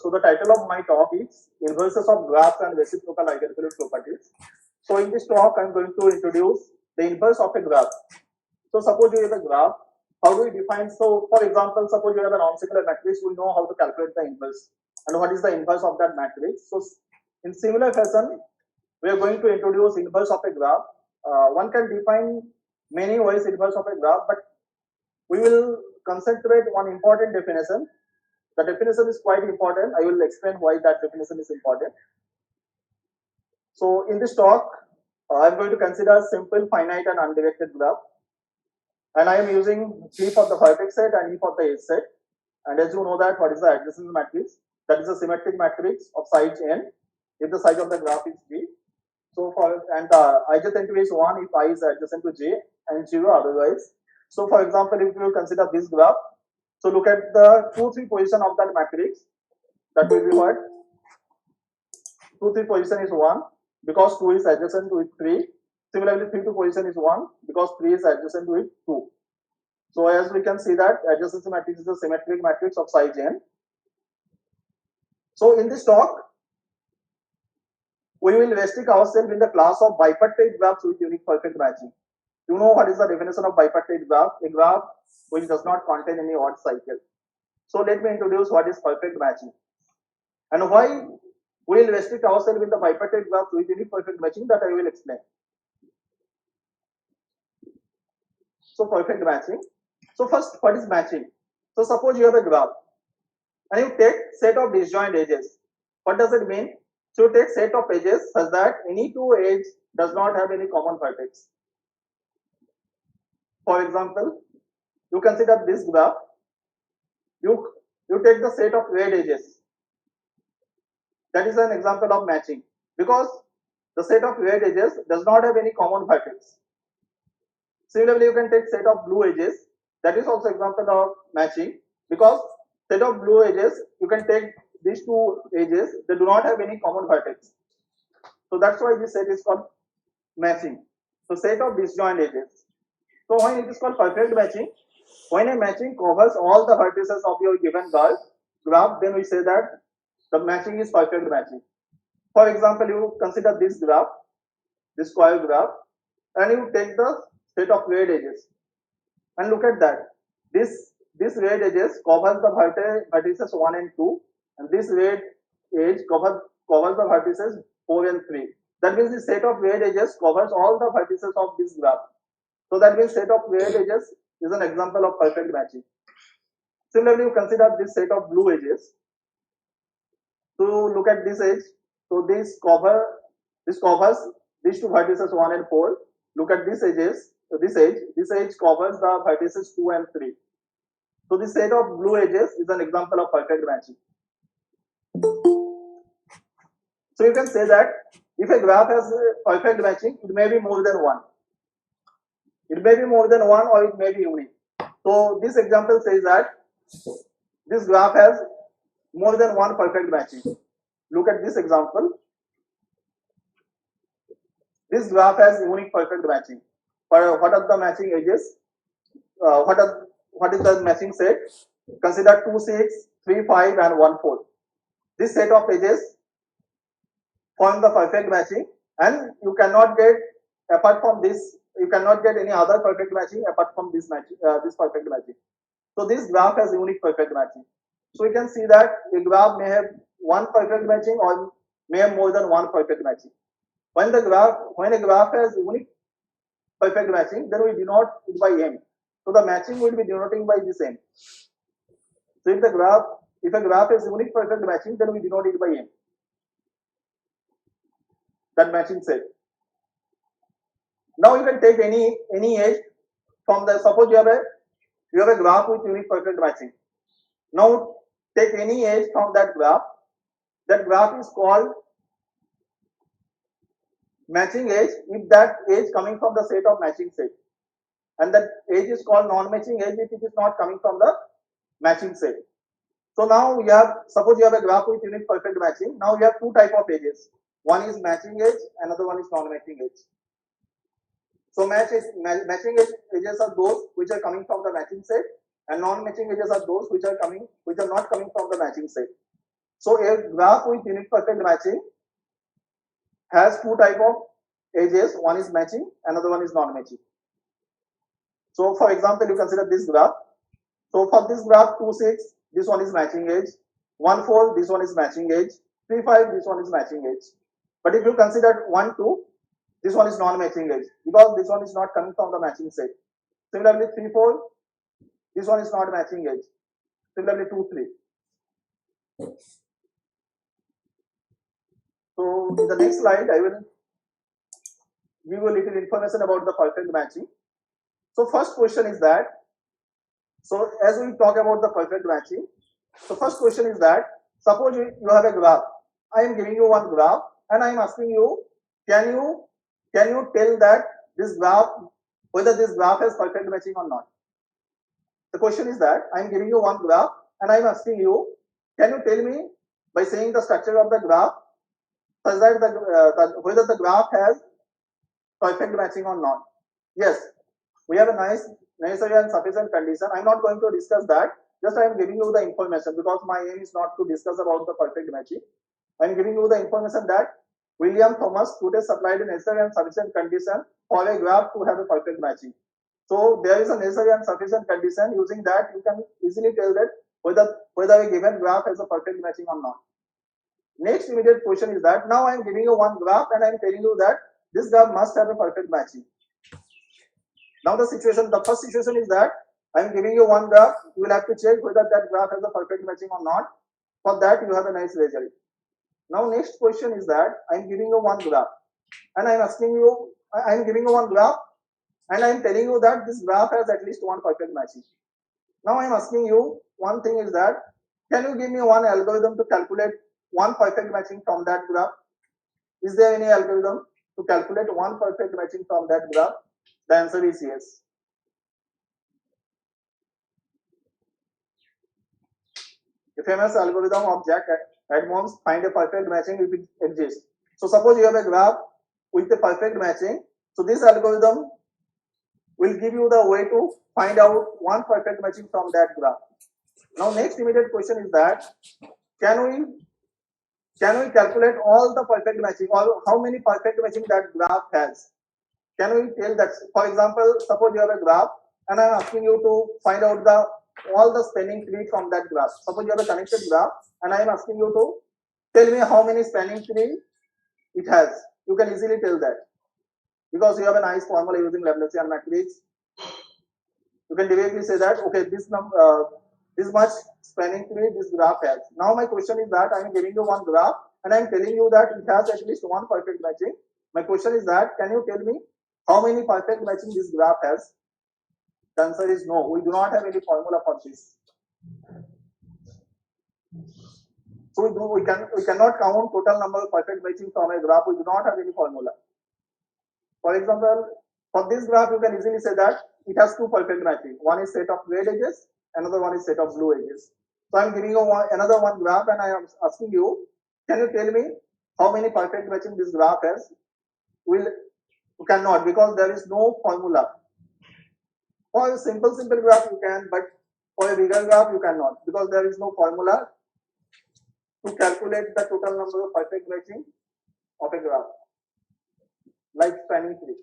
So the title of my talk is Inverses of Graphs and Reciprocal Identity Properties. So in this talk, I'm going to introduce the inverse of a graph. So suppose you have a graph. How do we define? So for example, suppose you have a non-singular matrix. We know how to calculate the inverse and what is the inverse of that matrix. So in similar fashion, we are going to introduce inverse of a graph. One can define many ways inverse of a graph, but we will concentrate on important definition. The definition is quite important. I will explain why that definition is important. So in this talk, I'm going to consider simple, finite, and undirected graph. And I am using P for the vertex set and E for the edge set. And as you know that, what is the adjacency matrix? That is a symmetric matrix of size n if the size of the graph is G. So for and the adjacent is 1 if I is adjacent to J and 0 otherwise. So for example, if you consider this graph, so look at the 2, 3 position of that matrix. That will be what? 2, 3 position is 1 because 2 is adjacent to 3. Similarly, 3, 2 position is 1 because 3 is adjacent to 2. So as we can see that adjacency matrix is a symmetric matrix of size n. So in this talk, we will restrict ourselves in the class of bipartite graphs with unique perfect matching. You know what is the definition of bipartite graph? A graph which does not contain any odd cycle. So let me introduce what is perfect matching and why we will restrict ourselves in the bipartite graph with unique perfect matching, that I will explain. So perfect matching. So first, what is matching? So suppose you have a graph and you take set of disjoint edges. What does it mean? So you take set of edges such that any two edge does not have any common vertex. For example, you consider this graph. You take the set of red edges. That is an example of matching because the set of red edges does not have any common vertex. Similarly, you can take set of blue edges. That is also example of matching because set of blue edges, you can take these two edges, they do not have any common vertex. So that's why this set is called matching. So set of disjoint edges. So when it is called perfect matching, when a matching covers all the vertices of your given graph, then we say that the matching is perfect matching. For example, you consider this graph, this square graph, and you take the set of red edges and look at that. This red edges covers the vertices 1 and 2, and this red edge covers the vertices 4 and 3. That means the set of red edges covers all the vertices of this graph. So that means set of red edges is an example of perfect matching. Similarly, you consider this set of blue edges. So look at this edge. So this covers these two vertices 1 and 4. Look at these edges. So this edge covers the vertices 2 and 3. So this set of blue edges is an example of perfect matching. So you can say that if a graph has perfect matching, it may be more than one. It may be more than one or it may be unique. So this example says that this graph has more than one perfect matching. Look at this example. This graph has unique perfect matching. What are the matching edges? What is the matching set? Consider 2, 6, 3, 5 and 1, 4. This set of edges form the perfect matching, and you cannot get apart from this. You cannot get any other perfect matching apart from this matching. This perfect matching. So this graph has unique perfect matching. So you can see that a graph may have one perfect matching or may have more than one perfect matching. When a graph has unique perfect matching, then we denote it by m. So the matching will be denoting by this m. So if a graph has unique perfect matching, then we denote it by m. That matching set. Now you can take any edge from the, suppose you have a graph with unique perfect matching. Now take any edge from that graph. That graph is called matching edge if that edge coming from the set of matching set, and that edge is called non-matching edge if it is not coming from the matching set. So now we have, suppose you have a graph with unique perfect matching. Now you have two type of edges. One is matching edge, another one is non-matching edge. So matching edges are those which are coming from the matching set, and non-matching edges are those which are not coming from the matching set. So a graph with unit perfect matching has two type of edges. One is matching, another one is non-matching. So for example, you consider this graph. So for this graph 2, 6, this one is matching edge. 1, 4, this one is matching edge. 3, 5, this one is matching edge. But if you consider 1, 2, this one is non-matching edge because this one is not coming from the matching set. Similarly 3, 4, this one is not matching edge. Similarly 2, 3. So in the next slide, I will give you a little information about the perfect matching. So first question is that, so as we talk about the perfect matching, so first question is that, suppose you have a graph. I am giving you one graph and I am asking you, can you tell that this graph, whether this graph has perfect matching or not? The question is that I am giving you one graph and I am asking you, can you tell me by saying the structure of the graph such that whether the graph has perfect matching or not? Yes, we have a necessary and sufficient condition. I am not going to discuss that. Just I am giving you the information because my aim is not to discuss about the perfect matching. I am giving you the information that William Thomas today supplied a necessary and sufficient condition for a graph to have a perfect matching. So there is a necessary and sufficient condition. Using that, you can easily tell that whether a given graph has a perfect matching or not. Next immediate question is that now I am giving you one graph and I am telling you that this graph must have a perfect matching. Now the first situation is that I am giving you one graph. You will have to check whether that graph has a perfect matching or not. For that, you have a nice result. Now next question is that I am giving you one graph and I am asking you, I am giving you one graph and I am telling you that this graph has at least one perfect matching. Now I am asking you one thing is that, can you give me one algorithm to calculate one perfect matching from that graph? Is there any algorithm to calculate one perfect matching from that graph? The answer is yes. The famous algorithm of Jack Edmonds, find a perfect matching if it exists. So suppose you have a graph with a perfect matching. So this algorithm will give you the way to find out one perfect matching from that graph. Now next immediate question is that, can we calculate all the perfect matching, or how many perfect matching that graph has? Can we tell that? For example, suppose you have a graph and I am asking you to find out all the spanning tree from that graph. Suppose you have a connected graph and I am asking you to tell me how many spanning tree it has. You can easily tell that because you have a nice formula using Laplacian matrix. You can directly say that, okay, this much spanning tree this graph has. Now my question is that I am giving you one graph and I am telling you that it has at least one perfect matching. My question is that, can you tell me how many perfect matching this graph has? The answer is no. We do not have any formula for this. So we cannot count total number of perfect matching from a graph. We do not have any formula. For example, for this graph, you can easily say that it has two perfect matching. One is set of red edges, another one is set of blue edges. So I am giving you another one graph and I am asking you, can you tell me how many perfect matching this graph has? You cannot, because there is no formula. For a simple graph you can, but for a bigger graph you cannot, because there is no formula to calculate the total number of perfect matching of a graph, like spanning tree.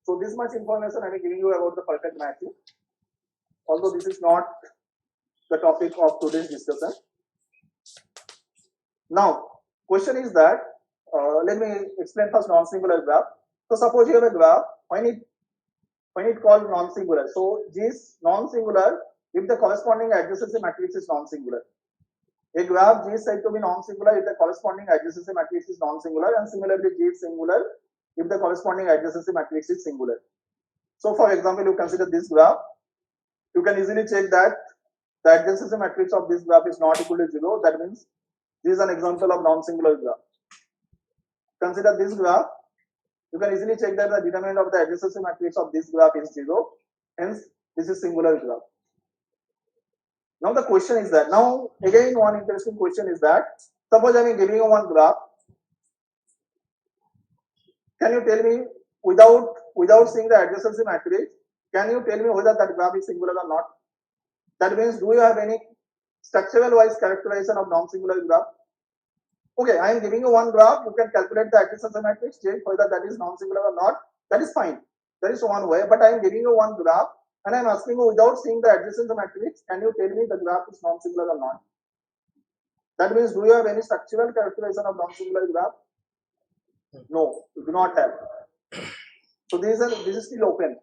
So this much information I am giving you about the perfect matching, although this is not the topic of today's discussion. Now, question is that, let me explain first non-singular graph. So suppose you have a graph, when it called non-singular. So G is non-singular if the corresponding adjacency matrix is non-singular. A graph G is said to be non-singular if the corresponding adjacency matrix is non-singular, and similarly G is singular if the corresponding adjacency matrix is singular. So for example, you consider this graph. You can easily check that the adjacency matrix of this graph is not equal to 0. That means this is an example of non-singular graph. Consider this graph. You can easily check that the determinant of the adjacency matrix of this graph is 0. Hence, this is singular graph. Now the question is that, now again one interesting question is that, suppose I am giving you one graph. Can you tell me, without seeing the adjacency matrix, can you tell me whether that graph is singular or not? That means, do you have any structural wise characterization of non-singular graph. Okay, I am giving you one graph. You can calculate the adjacency matrix, check whether that is non-singular or not. That is fine. That is one way. But I am giving you one graph, and I am asking you without seeing the adjacency matrix, can you tell me the graph is non-singular or not? That means, do you have any structural characterization of non-singular graph? No, you do not have. So this is still open.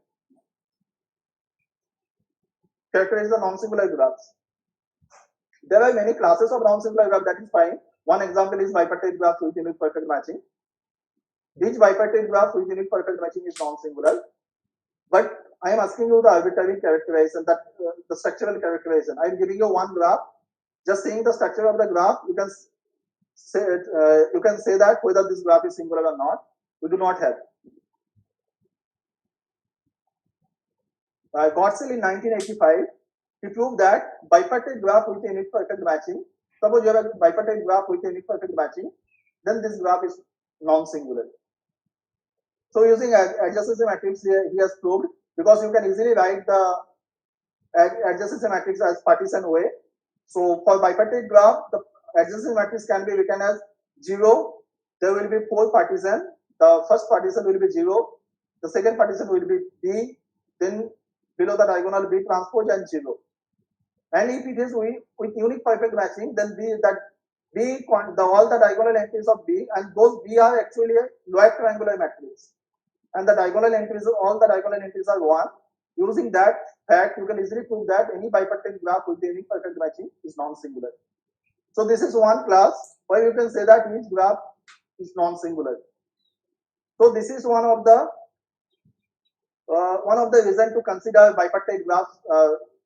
Characterize the non-singular graphs. There are many classes of non-singular graph. That is fine. One example is bipartite graph with unique perfect matching. Each bipartite graph with unique perfect matching is non-singular. But I am asking you the arbitrary characterization, that the structural characterization. I am giving you one graph. Just seeing the structure of the graph, you can say that whether this graph is singular or not. We do not have. Godsell in 1985, he proved that bipartite graph with unique perfect matching. Suppose you have a bipartite graph with unique perfect matching, then this graph is non-singular. So using adjacency matrix here, he has proved, because you can easily write the adjacency matrix as partition way. So for bipartite graph, the adjacency matrix can be written as 0. There will be 4 partitions. The first partition will be 0. The second partition will be B. Then below the diagonal B transpose and 0. And if it is with unique perfect matching, then all the diagonal entries of B, and those B are actually a Lloyd triangular matrix. And the diagonal entries, all the diagonal entries are 1. Using that fact, you can easily prove that any bipartite graph with the unique perfect matching is non-singular. So this is one class where you can say that each graph is non-singular. So this is one of the reason to consider bipartite graphs.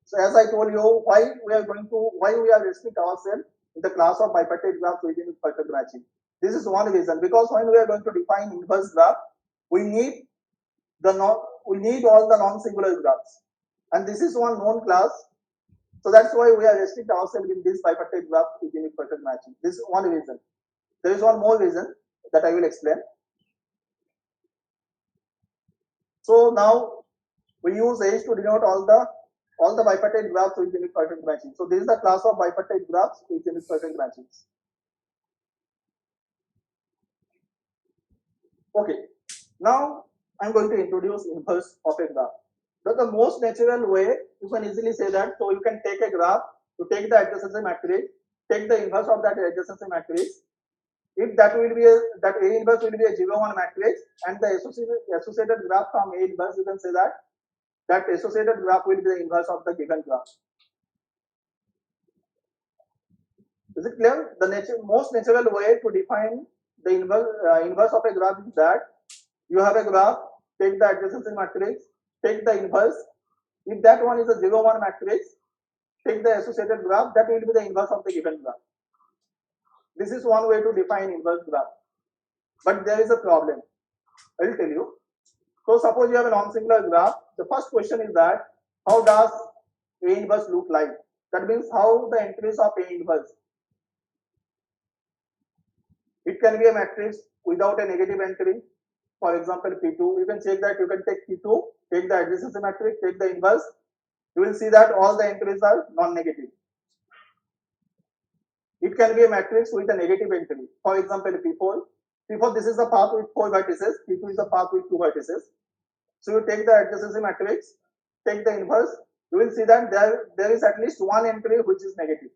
So as I told you, why we are restrict ourselves in the class of bipartite graphs with unique perfect matching. This is one reason, because when we are going to define inverse graph, we need all the non-singular graphs, and this is one known class. So that's why we are restrict ourselves in this bipartite graph with unique perfect matching. This is one reason. There is one more reason that I will explain. So now we use H to denote all the bipartite graphs with unique perfect matching. So this is the class of bipartite graphs with unique perfect matchings. Okay, now I'm going to introduce inverse of a graph. That's the most natural way. You can easily say that. So you can take a graph, to take the adjacency matrix, take the inverse of that adjacency matrix. If that A inverse will be a 0, 1 matrix, and the associated graph from A inverse, you can say that associated graph will be the inverse of the given graph. Is it clear? The most natural way to define the inverse of a graph is that you have a graph, take the adjacency matrix, take the inverse. If that one is a 0, 1 matrix, take the associated graph, that will be the inverse of the given graph. This is one way to define inverse graph. But there is a problem. I will tell you. So suppose you have a non-singular graph. The first question is that how does A inverse look like? That means how the entries of A inverse. It can be a matrix without a negative entry. For example, P2. You can check that. You can take P2, take the adjacency matrix, take the inverse. You will see that all the entries are non-negative. It can be a matrix with a negative entry. For example, P4. P4, this is the path with 4 vertices. P2 is the path with 2 vertices. So you take the adjacency matrix, take the inverse. You will see that there is at least one entry which is negative.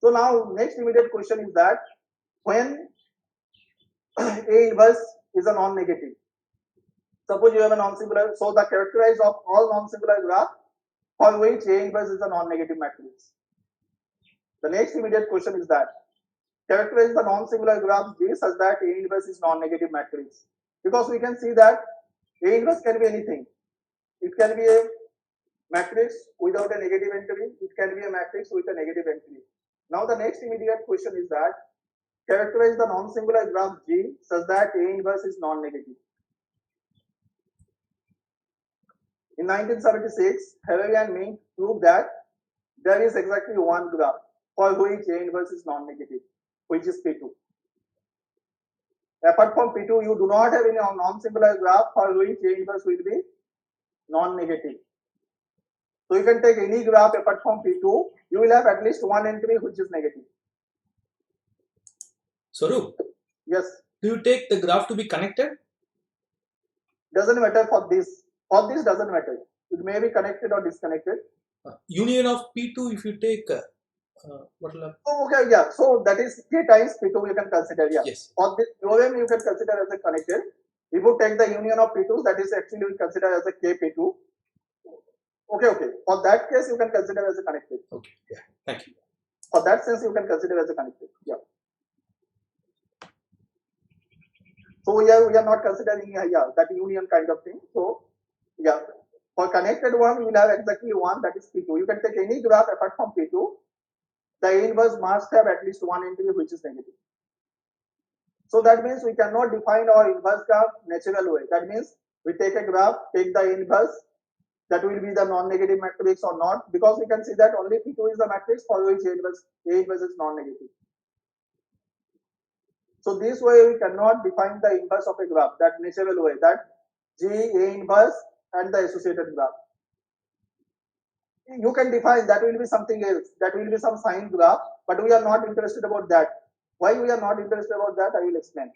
So now next immediate question is that when A inverse is a non-negative. Suppose you have a non-singular. So the characterization of all non-singular graph for which A inverse is a non-negative matrix. The next immediate question is that characterize the non-singular graph G such that A inverse is non-negative matrix. Because we can see that A inverse can be anything. It can be a matrix without a negative entry. It can be a matrix with a negative entry. Now the next immediate question is that characterize the non-singular graph G such that A inverse is non-negative. In 1976, Harari and Mink proved that there is exactly one graph for which A inverse is non-negative, which is P2. Apart from P2, you do not have any non-singular graph for which A inverse will be non-negative. So you can take any graph apart from P2, you will have at least one entry which is negative. Swaroop, Yes. do you take the graph to be connected? Doesn't matter for this. For this doesn't matter. It may be connected or disconnected. Union of P2, if you take what will happen? Oh, okay, yeah. So that is K times P2 you can consider, yeah. Yes. For this OM you can consider as a connected. If you take the union of P2, that is actually we consider as a KP2. Okay. For that case, you can consider as a connected. Okay, yeah. Thank you. For that sense, you can consider as a connected. Yeah. So we are not considering that union kind of thing. So yeah, for connected one, we will have exactly one, that is P2. You can take any graph apart from P2. The inverse must have at least one entry which is negative. So that means we cannot define our inverse graph natural way. That means we take a graph, take the inverse, that will be the non-negative matrix or not, because we can see that only P2 is the matrix for which A inverse is non-negative. So this way we cannot define the inverse of a graph, that natural way, that G A inverse and the associated graph. You can define that will be something else, that will be some sign graph, but we are not interested about that. Why we are not interested about that, I will explain.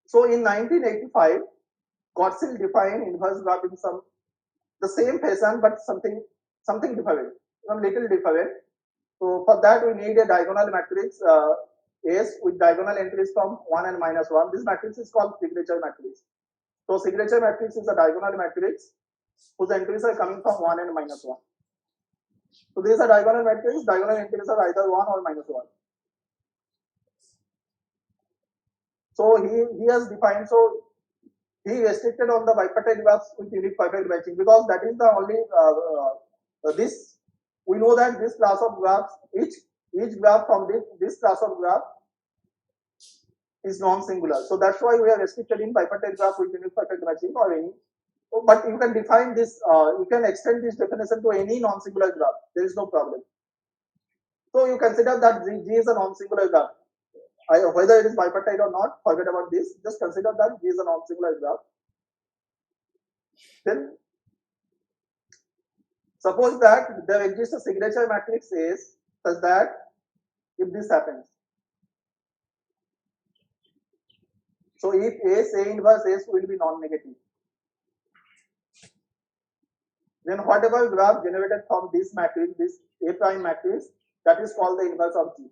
So in 1985, Gottschall defined inverse graph in the same fashion, but something different, little different. So for that we need a diagonal matrix S with diagonal entries from 1 and -1. This matrix is called signature matrix. So signature matrix is a diagonal matrix whose entries are coming from 1 and -1. So this is a diagonal matrix. Diagonal entries are either 1 or -1. So he has defined. So he restricted on the bipartite graphs with unique perfect matching, because that is the only this we know that this class of graphs, each graph from this class of graph is non-singular. So that's why we are restricted in bipartite graph with unique perfect matching or any. But you can define this, you can extend this definition to any non-singular graph. There is no problem. So you consider that G is a non-singular graph. Whether it is bipartite or not, forget about this. Just consider that G is a non-singular graph. Then suppose that there exists a signature matrix S such that if this happens. So if S, A inverse S will be non-negative, then whatever graph generated from this matrix, this A prime matrix, that is called the inverse of G.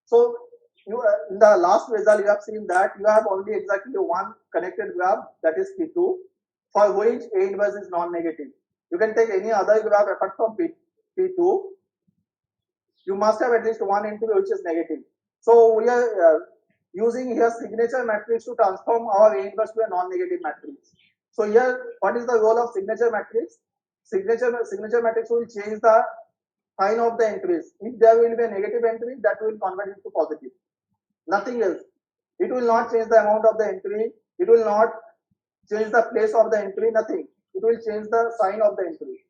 So in the last result, you have seen that you have only exactly one connected graph, that is P2, for which A inverse is non-negative. You can take any other graph apart from P2. You must have at least one entry which is negative. So we are using here signature matrix to transform our A inverse to a non-negative matrix. So here, what is the role of signature matrix? Signature matrix will change the sign of the entries. If there will be a negative entry, that will convert it to positive. Nothing else. It will not change the amount of the entry. It will not change the place of the entry. Nothing. It will change the sign of the entry.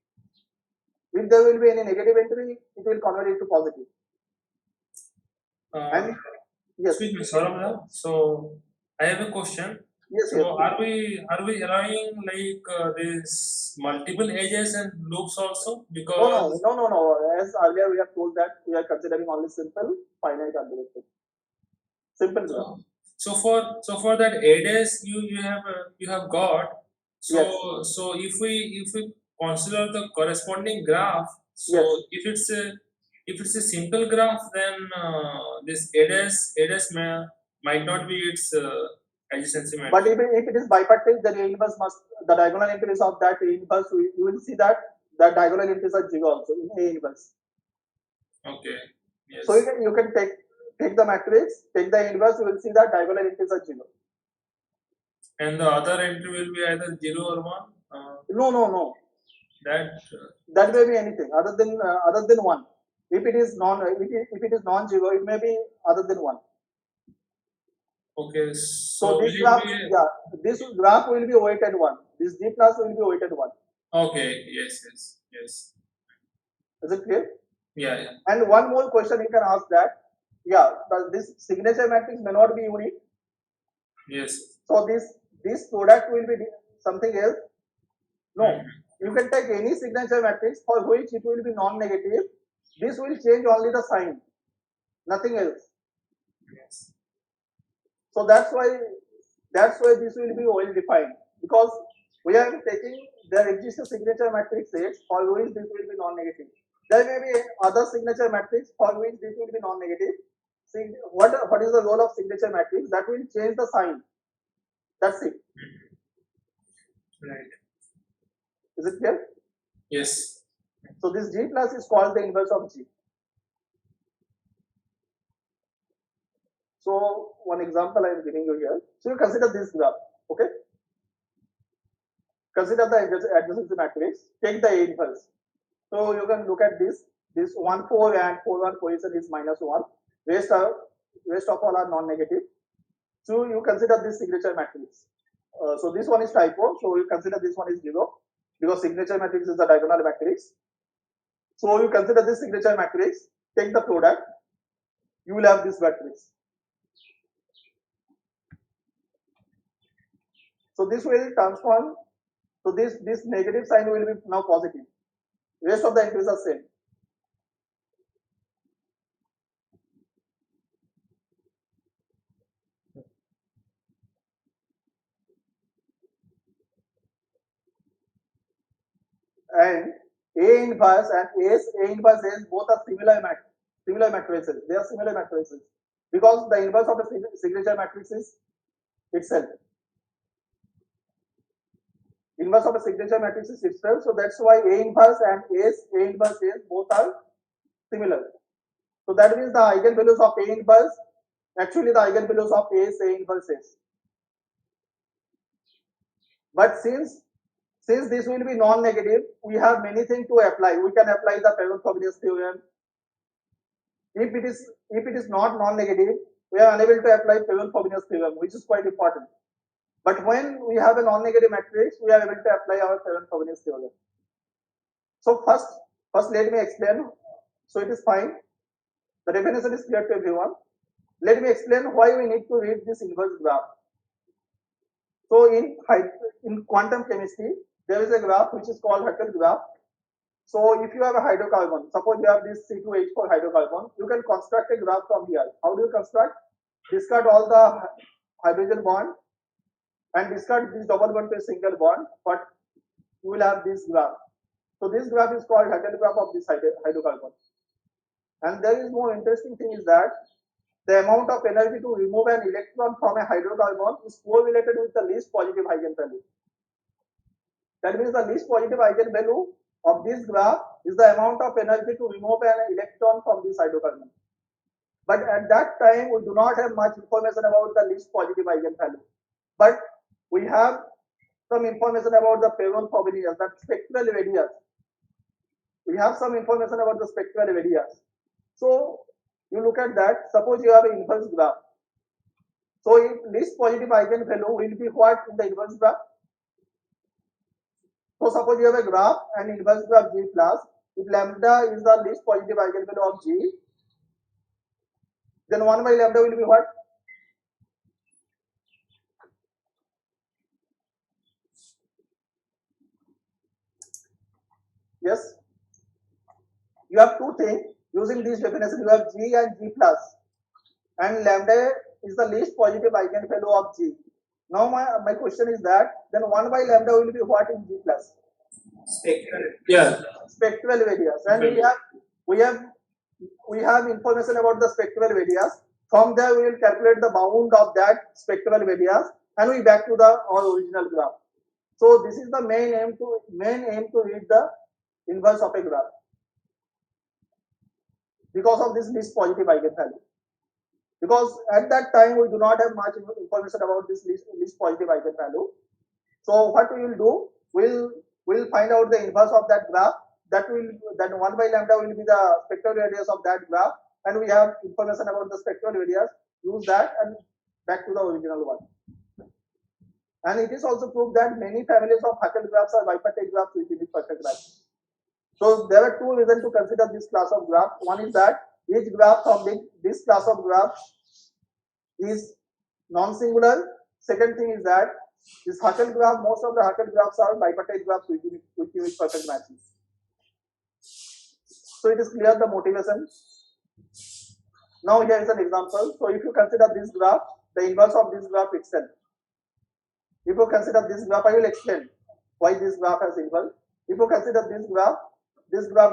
If there will be any negative entry, it will convert it to positive. And yes. Excuse me, Saurabh. So I have a question. Yes. So yes. are we allowing like this multiple edges and loops also? Because no. As earlier we have told that we are considering only simple finite underivative. Simple graph. So for that edges you have got. So Yes. so if we consider the corresponding graph, so Yes. if it's a simple graph, then this edges might not be its adjacency matrix. But if it is bipartite, then A inverse must, the diagonal entries of that A inverse, you will see that the diagonal entries are zero also in A inverse. Okay. Yes. So you can take the matrix, take the inverse, you will see that diagonal entries are zero. And the other entry will be either 0 or 1? No. That may be anything other than 1. If it is non-zero, it may be other than 1. Okay. So this graph, this graph will be weighted 1. This G class will be weighted 1. Okay. Yes. Is it clear? Yeah. And one more question you can ask that, this signature matrix may not be unique. Yes. So this product will be something else. No, you can take any signature matrix for which it will be non-negative. This will change only the sign, nothing else. Yes. So that's why this will be well defined, because we are taking there exists a signature matrix X for which this will be non-negative. There may be other signature matrix for which this will be non-negative. See what is the role of signature matrix? That will change the sign. That's it. Right. Is it clear? Yes. So this G plus is called the inverse of G. So one example I am giving you here. So you consider this graph, okay? Consider the adjacency matrix. Take the A inverse. So you can look at this. This 1 4 and 4 1 position is -1. Rest of all are non-negative. So you consider this signature matrix. So this one is typo. So you consider this one is 0 because signature matrix is a diagonal matrix. So you consider this signature matrix. Take the product. You will have this matrix. So this will transform. So this negative sign will be now positive. Rest of the entries are same. And A inverse and A inverse S both are similar matrices. They are similar matrices because the inverse of the signature matrix is itself. Inverse of a signature matrix is itself, so that's why A inverse and A inverse S both are similar. So that means the eigenvalues of A inverse, actually the eigenvalues of A inverse S. But since this will be non-negative, we have many things to apply. We can apply the Perron-Frobenius theorem. If it is not non-negative, we are unable to apply Perron-Frobenius theorem, which is quite important. But when we have a non-negative matrix, we are able to apply our Perron-Frobenius theorem. So first let me explain. So it is fine. The definition is clear to everyone. Let me explain why we need to read this inverse graph. So in quantum chemistry, there is a graph which is called Huckel graph. So if you have a hydrocarbon, suppose you have this C2H4 hydrocarbon, you can construct a graph from here. How do you construct? Discard all the hydrogen bond and discard this double bond to a single bond, but you will have this graph. So this graph is called Huckel graph of this hydrocarbon. And there is more interesting thing is that the amount of energy to remove an electron from a hydrocarbon is correlated with the least positive eigenvalue. That means the least positive eigenvalue of this graph is the amount of energy to remove an electron from this hydrocarbon. But at that time, we do not have much information about the least positive eigenvalue. But we have some information about the Perron-Frobenius, that spectral radius. We have some information about the spectral radius. So you look at that. Suppose you have an inverse graph. So if least positive eigenvalue will be what in the inverse graph? So suppose you have a graph and inverse graph G plus. If lambda is the least positive eigenvalue of G, then 1 by lambda will be what? Yes. You have two things. Using this definition, you have G and G plus. And lambda is the least positive eigenvalue of G. Now my question is that then 1 by lambda will be what in G plus? Spectral radius. And we have information about the spectral radius. From there we will calculate the bound of that spectral radius and we back to our original graph. So this is the main aim to read the inverse of a graph because of this least positive eigenvalue. Because at that time we do not have much information about this least positive eigenvalue. So what we will do, we'll find out the inverse of that graph. Then 1 by lambda will be the spectral radius of that graph, and we have information about the spectral radius. Use that and back to the original one. And it is also proved that many families of Huckel graphs are bipartite graphs with unique perfect graphs. So there are two reasons to consider this class of graph. One is that each graph from this class of graph is non-singular. second thing is that this Huckel graph, most of the Huckel graphs are bipartite graphs which give perfect matching. So it is clear the motivation. Now here is an example. So if you consider this graph, the inverse of this graph itself. If you consider this graph, I will explain why this graph has inverse. If you consider this graph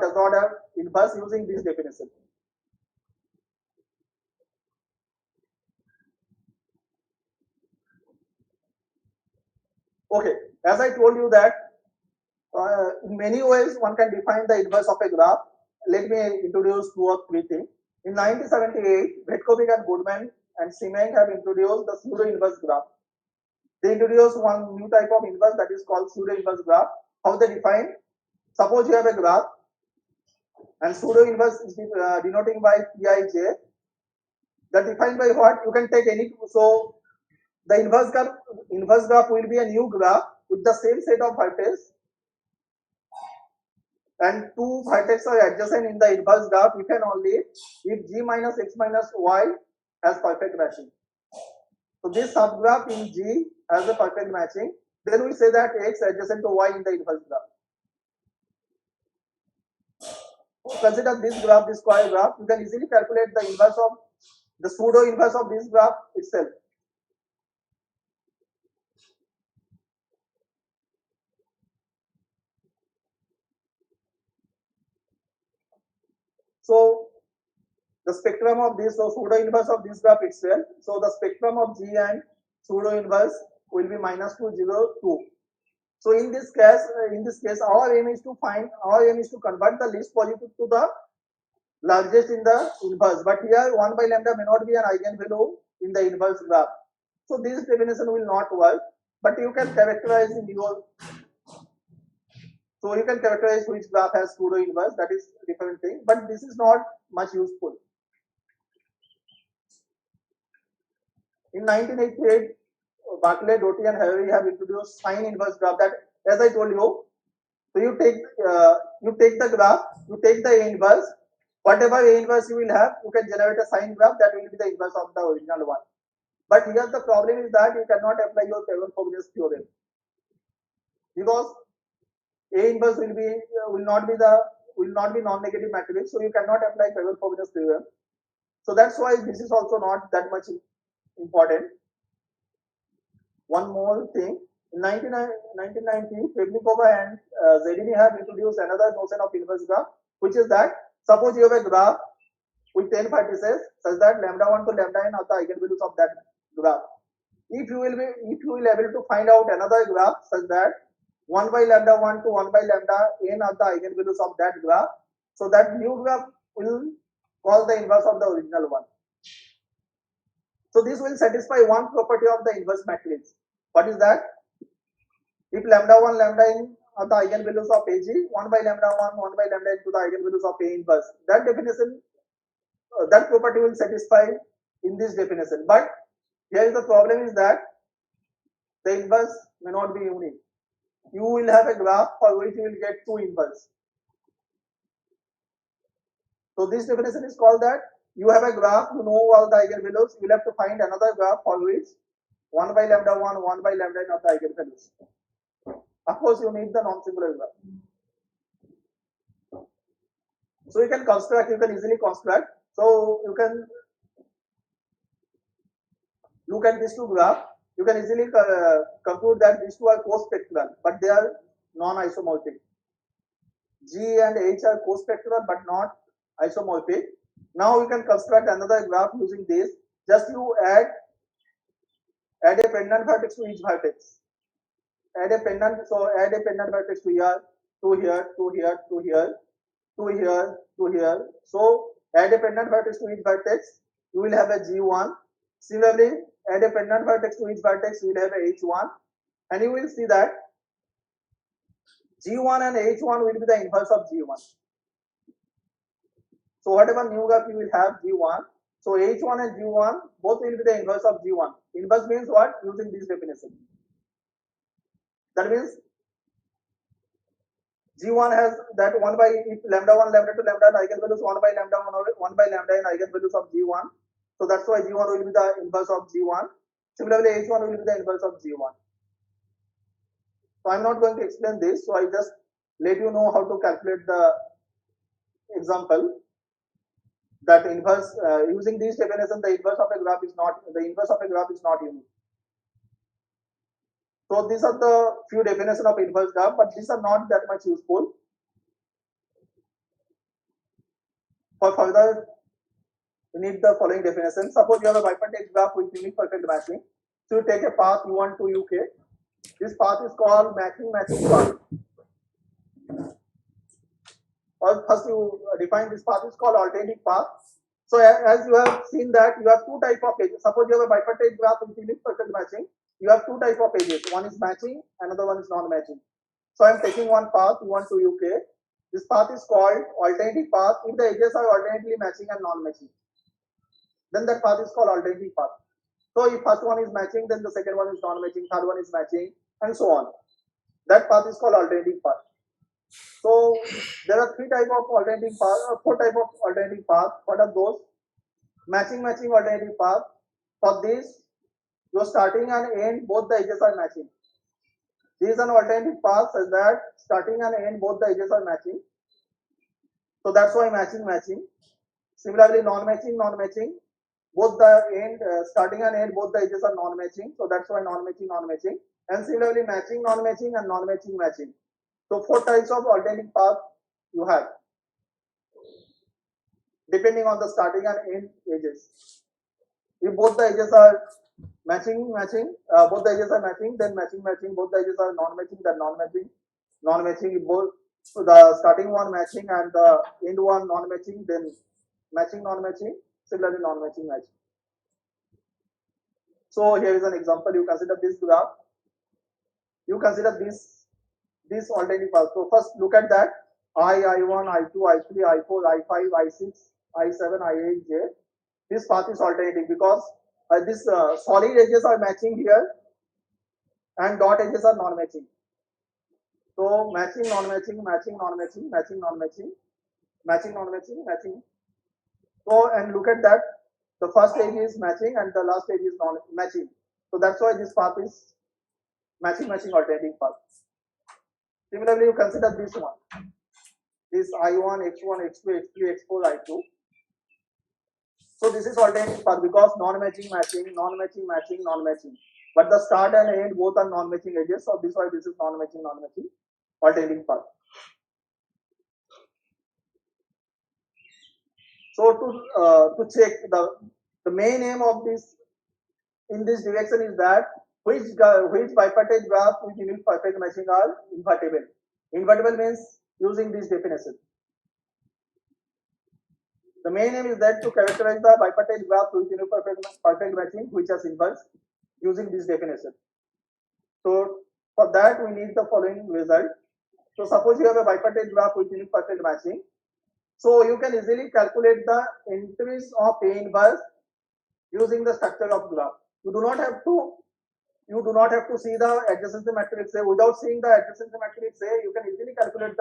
does not have inverse using this definition. Okay, as I told you that in many ways one can define the inverse of a graph. Let me introduce 2 or 3 things. In 1978, Vetkovic and Goodman and Simek have introduced the pseudo-inverse graph. They introduced one new type of inverse that is called pseudo-inverse graph. How they define? Suppose you have a graph and pseudo-inverse is denoting by Pij. That defined by what? You can take any. So the inverse graph will be a new graph with the same set of vertices, and 2 vertices are adjacent in the inverse graph. We can only if G minus X minus Y has perfect matching. So this subgraph in G has a perfect matching. Then we say that X adjacent to Y in the inverse graph. Consider this graph, this square graph. You can easily calculate the inverse of the pseudo inverse of this graph itself. So the spectrum of this, so pseudo inverse of this graph itself. So the spectrum of G and pseudo inverse will be -2, 0, 2. So in this case, our aim is to convert the least positive to the largest in the inverse. But here 1 by lambda may not be an eigenvalue in the inverse graph. So this definition will not work. But you can characterize in your. So you can characterize which graph has pseudo inverse. That is a different thing. But this is not much useful. In 1988, Barclay, Doty, and Harary have introduced sine inverse graph. That, as I told you, so you take the graph, you take the A inverse, whatever A inverse you will have, you can generate a sine graph that will be the inverse of the original one. But here the problem is that you cannot apply your Taylor-Frobenius theorem because A inverse will not be non-negative matrix, so you cannot apply Taylor-Frobenius theorem. So that's why this is also not that much important. One more thing, in 1990, Pevnikova and Zedini have introduced another notion of inverse graph, which is that suppose you have a graph with 10 vertices such that lambda 1 to lambda n are the eigenvalues of that graph. If you will able to find out another graph such that 1 by lambda 1 to 1 by lambda n are the eigenvalues of that graph, so that new graph will call the inverse of the original one. So this will satisfy one property of the inverse matrix. What is that? If lambda 1, lambda n are the eigenvalues of AG, 1 by lambda 1, 1 by lambda n to the eigenvalues of A inverse. That definition, that property will satisfy in this definition. But here is the problem is that the inverse may not be unique. You will have a graph for which you will get 2 inverse. So this definition is called that you have a graph, you know all the eigenvalues, you will have to find another graph for which 1 by lambda 1, 1 by lambda n are the eigenvalues. Of course, you need the non-singular graph. So you can easily construct. So you can look at these 2 graphs. You can easily conclude that these 2 are co-spectral, but they are non-isomorphic. G and H are co-spectral, but not isomorphic. Now you can construct another graph using this. Just you add a pendant vertex to each vertex. Add a pendant vertex to here, to here, to here, to here, to here, to here. So add a pendant vertex to each vertex, you will have a G1. Similarly, add a pendant vertex to each vertex, you will have a H1, and you will see that G1 and H1 will be the inverse of G1. So whatever new graph you will have G1, so H1 and G1 both will be the inverse of G1. Inverse means what? Using this definition. That means G1 has that 1 by if lambda 1, lambda 2, lambda n eigenvalues 1 by lambda 1 by lambda n eigenvalues of G1. So that's why G1 will be the inverse of G1. Similarly, H1 will be the inverse of G1. So I'm not going to explain this. So I just let you know how to calculate the example. That inverse using these definition, the inverse of a graph is not unique. So these are the few definitions of inverse graph, but these are not that much useful. For further, we need the following definition. Suppose you have a bipartite graph with unique perfect matching. So you take a path U1 to UK. This path is called matching path. Or first you define this path is called alternating path. So as you have seen that you have two type of edges. Suppose you have a bipartite graph with unique perfect matching. You have two type of edges. One is matching, another one is non-matching. So I am taking one path U1 to UK. This path is called alternating path if the edges are alternately matching and non-matching. Then that path is called alternating path. So if first one is matching, then the second one is non-matching, third one is matching, and so on. That path is called alternating path. So there are four type of alternating path. What are those? Matching alternating path. For this, your starting and end both the edges are matching. This is an alternative path such that starting and end both the edges are matching. So that's why matching. Similarly, non-matching. Both the end, starting and end, both the edges are non-matching. So that's why non-matching. And similarly, matching, non-matching, and non-matching. So four types of alternating path you have, depending on the starting and end edges. If both the edges are matching, both the edges are matching, then matching. Both the edges are non-matching, then non-matching. If both the starting one matching and the end one non-matching, then matching. Similarly, non-matching. So here is an example. You consider this graph. You consider this alternating path. So first look at that. I1, I2, I3, I4, I5, I6, I7, I8, J. This path is alternating because this solid edges are matching here and dot edges are non-matching. So matching, non-matching. So and look at that. The first edge is matching and the last edge is non-matching. So that's why this path is matching alternating path. Similarly, you consider this one. This I1, X1, X2, X3, X4, I2. So this is alternating path because non-matching. But the start and end both are non-matching edges. So this is why this is non-matching alternating path. So to check the main aim of this in this direction is that which bipartite graph with unique perfect matching are invertible. Invertible means using this definition. The main aim is that to characterize the bipartite graph with unique perfect matching which is inverse using this definition. So for that we need the following result. So suppose you have a bipartite graph with unique perfect matching. So you can easily calculate the entries of A inverse using the structure of graph. You do not have to see the adjacency matrix A. Without seeing the adjacency matrix A, you can easily calculate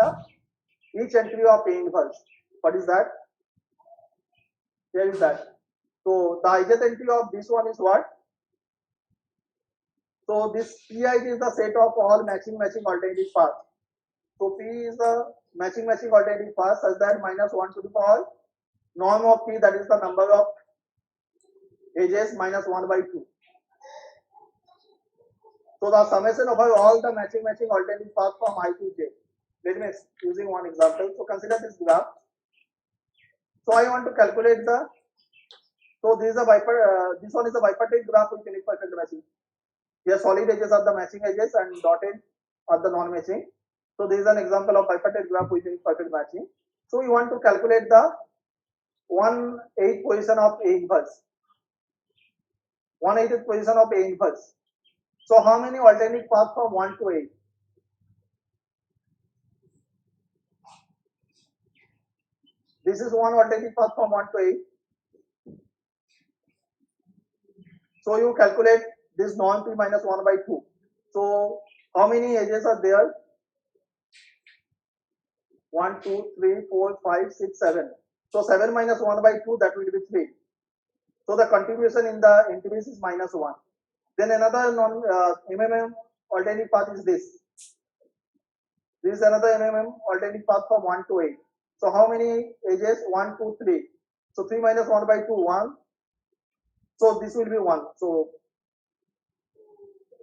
each entry of A inverse. What is that? Here is that. So the ith entry of this one is what? So this Pi is the set of all matching alternative paths. So P is the matching alternative path such that -1 to the power norm of P, that is the number of edges, -1 by 2. So the summation of all the matching alternative path from I to J. Let me using one example. So consider this graph. So I want to calculate so this is this one is a bipartite graph with unique perfect matching. Here solid edges are the matching edges and dotted are the non-matching. So this is an example of bipartite graph with unique perfect matching. So we want to calculate the 1/8 position of A inverse. 1/8 position of A inverse. So how many alternate paths from 1 to 8? This is one alternate path from 1 to 8. So you calculate this non P minus 1 by 2. So how many edges are there? 1, 2, 3, 4, 5, 6, 7. So 7 minus 1 by 2, that will be 3. So the contribution in the entries is -1. Then another MMM alternative path is this. This is another MMM alternative path from 1 to 8. So how many edges? 1, 2, 3. So 3 minus 1 by 2, 1. So this will be 1. So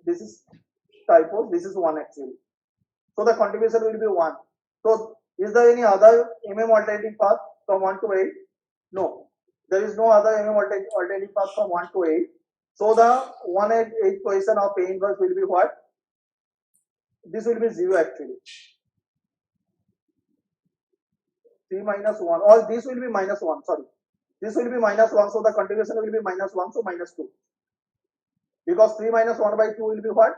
this is typo. This is 1 actually. So the contribution will be 1. So is there any other MM alternative path from 1 to 8? No. There is no other MM alternative path from 1 to 8. So the 1 at 8 position of A inverse will be what? This will be 0 actually. 3 minus 1, or this will be minus 1, sorry. This will be minus 1, so the contribution will be minus 1, so minus 2. Because 3 minus 1 by 2 will be what?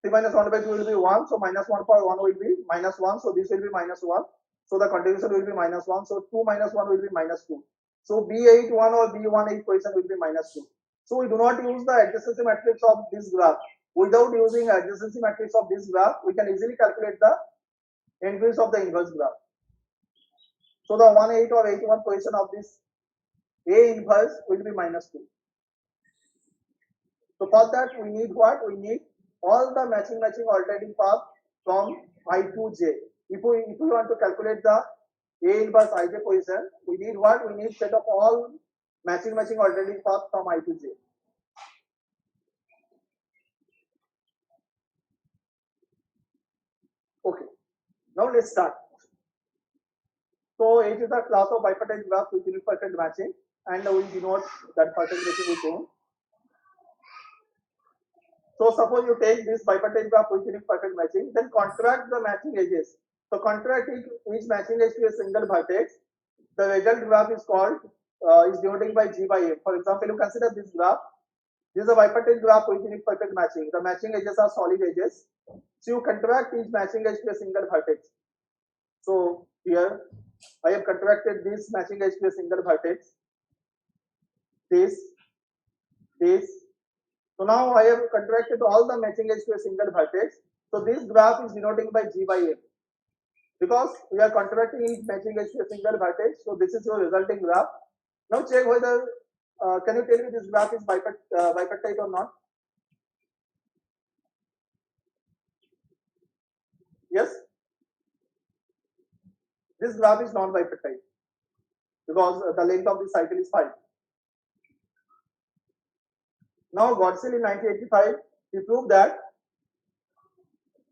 3 minus 1 by 2 will be 1, so minus 1 for 1 will be minus 1, so this will be minus 1. So the contribution will be minus 1, so 2 minus 1 will be minus 2. So B8 1 or B1 8 position will be minus 2. So we do not use the adjacency matrix of this graph. Without using adjacency matrix of this graph, we can easily calculate the increase of the inverse graph. So the 1 8 or 8 1 position of this A inverse will be minus 2. So for that we need what? We need all the matching alternative path from I to j. If we want to calculate the A inverse ij position, we need what? We need set of all matching alternative path from I to j. Okay. Now let's start. So H is a class of bipartite graph with unique perfect matching, and we denote that perfect matching with N. So suppose you take this bipartite graph with unique perfect matching, then contract the matching edges. So contract each matching edge to a single vertex. The result graph is called is denoted by G by M. For example, you consider this graph. This is a bipartite graph with unique perfect matching. The matching edges are solid edges. So you contract each matching edge to a single vertex. So here I have contracted this matching edge to a single vertex. This. So now I have contracted all the matching edge to a single vertex. So this graph is denoting by G by M. Because we are contracting each matching edge to a single vertex. So this is your resulting graph. Now check whether, can you tell me this graph is bipartite or not? Yes? This graph is non-bipartite because the length of the cycle is 5. Now Godsell in 1985, he proved that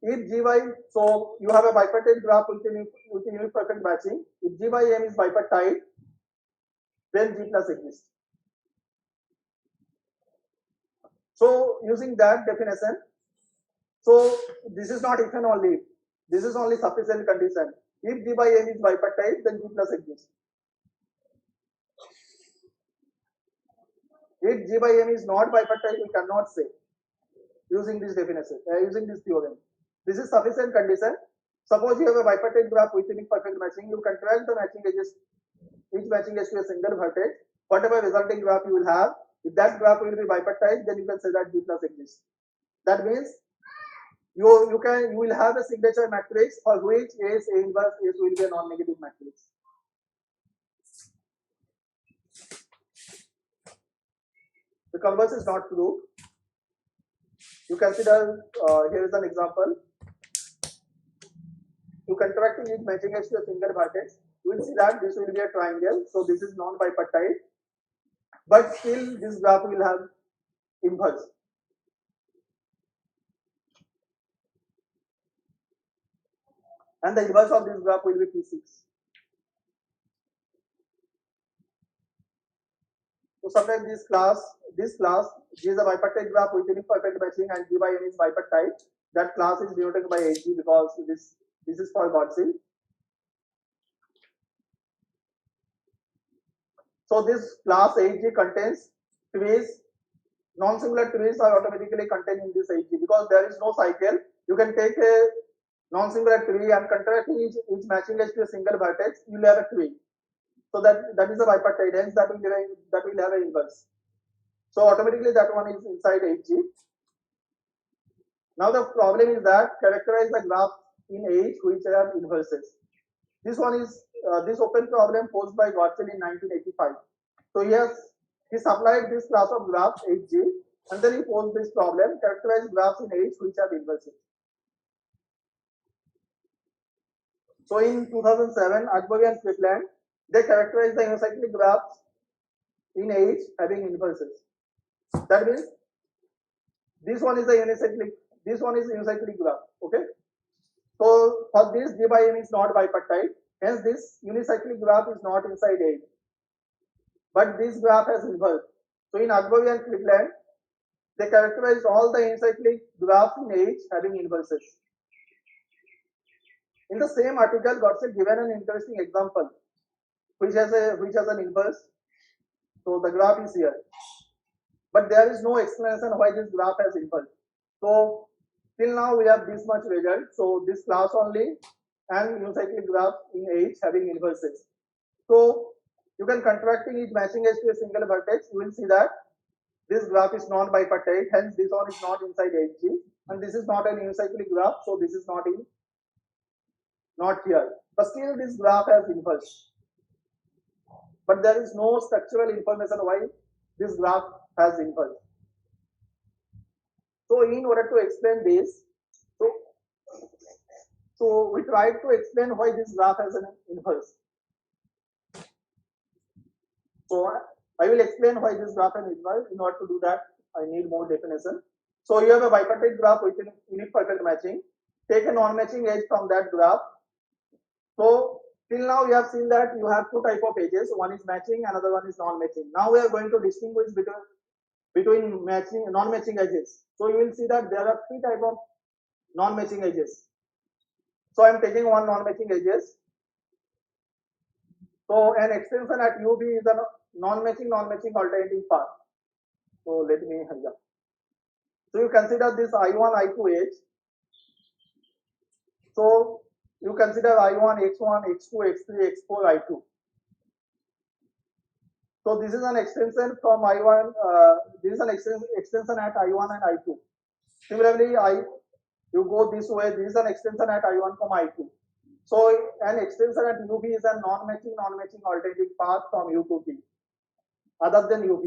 if G by, so you have a bipartite graph with unique perfect matching. If G by M is bipartite, then G plus exists. So using that definition, so this is not if and only if. This is only sufficient condition. If G by M is bipartite, then G plus exists. If G by M is not bipartite, we cannot say using this definition, using this theorem. This is sufficient condition. Suppose you have a bipartite graph with unique perfect matching, you contract the matching edges, each matching edge to a single vertex. Whatever resulting graph you will have, if that graph will be bipartite, then you can say that G plus exists. That means you will have a signature matrix for which S A inverse S will be a non-negative matrix. The converse is not true. You consider here is an example. You contracting each matching edge to a single vertex, you will see that this will be a triangle. So this is non-bipartite, but still this graph will have inverse. And the inverse of this graph will be P6. So sometimes this class G is a bipartite graph with unique perfect matching and G by M is bipartite. That class is denoted by HG because this is for Godsell. So this class HG contains trees. Non-singular trees are automatically contained in this HG because there is no cycle. You can take a non-singular tree and contract each matching edge to a single vertex. You will have a tree. So that is a bipartite, hence that will have an inverse. So automatically that one is inside HG. Now the problem is that characterize the graph in H which are inverses. This one is this open problem posed by Godsell in 1985. So yes, he supplied this class of graph HG And then he posed this problem: characterize graphs in H which have inverses. So in 2007, Agbavi and Cleveland, they characterized the unicyclic graphs in H having inverses. That means this one is a unicyclic graph. Okay. So for this, G by M is not bipartite. Hence, this unicyclic graph is not inside H. But this graph has inverse. So in Agbavi and Cleveland, they characterized all the unicyclic graphs in H having inverses. In the same article, Gottschall given an interesting example, which has an inverse. So the graph is here, but there is no explanation why this graph has inverse. So till now we have this much result. So this class only and unicyclic graph in H having inverses. So you can contracting each matching edge to a single vertex. You will see that this graph is non-bipartite. Hence this one is not inside HG, and this is not an unicyclic graph. So this is not here. But still this graph has inverse. But there is no structural information why this graph has inverse. So in order to explain this, so we tried to explain why this graph has an inverse. So I will explain why this graph has inverse. In order to do that, I need more definition. So you have a bipartite graph with unit perfect matching. Take a non-matching edge from that graph. So till now we have seen that you have two type of edges. One is matching, another one is non-matching. Now we are going to distinguish between matching and non-matching edges. So you will see that there are three type of non-matching edges. So I am taking one non-matching edges. So an extension at UB is a non-matching alternating path. So let me have that. So you consider this I1, I2 edge. So you consider I1, X1, X2, X3, X4, I2. So this is an extension from I1. This is an extension at I1 and I2. Similarly, you go this way. This is an extension at I1, I2. So an extension at UB is a non-matching alternating path from U to P, other than UP.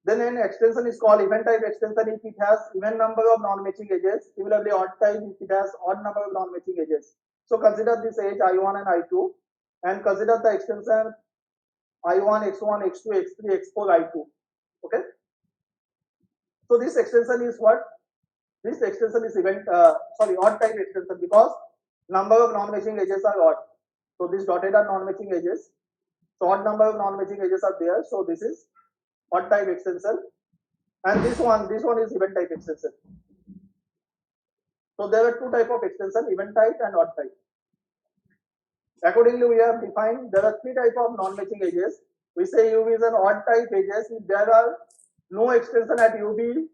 Then an extension is called event type extension if it has even number of non-matching edges. Similarly, odd type if it has odd number of non-matching edges. So consider this edge I1 and I2, and consider the extension I1, X1, X2, X3, X4, I2. Okay. So this extension is what? This extension is odd type extension because number of non-matching edges are odd. So this dotted are non-matching edges. So odd number of non-matching edges are there. So this is odd type extension, and this one is event type extension. So there are two type of extension: event type and odd type. Accordingly, we have defined there are three type of non-matching edges. We say UV is an odd type edges if there are no extension at UV,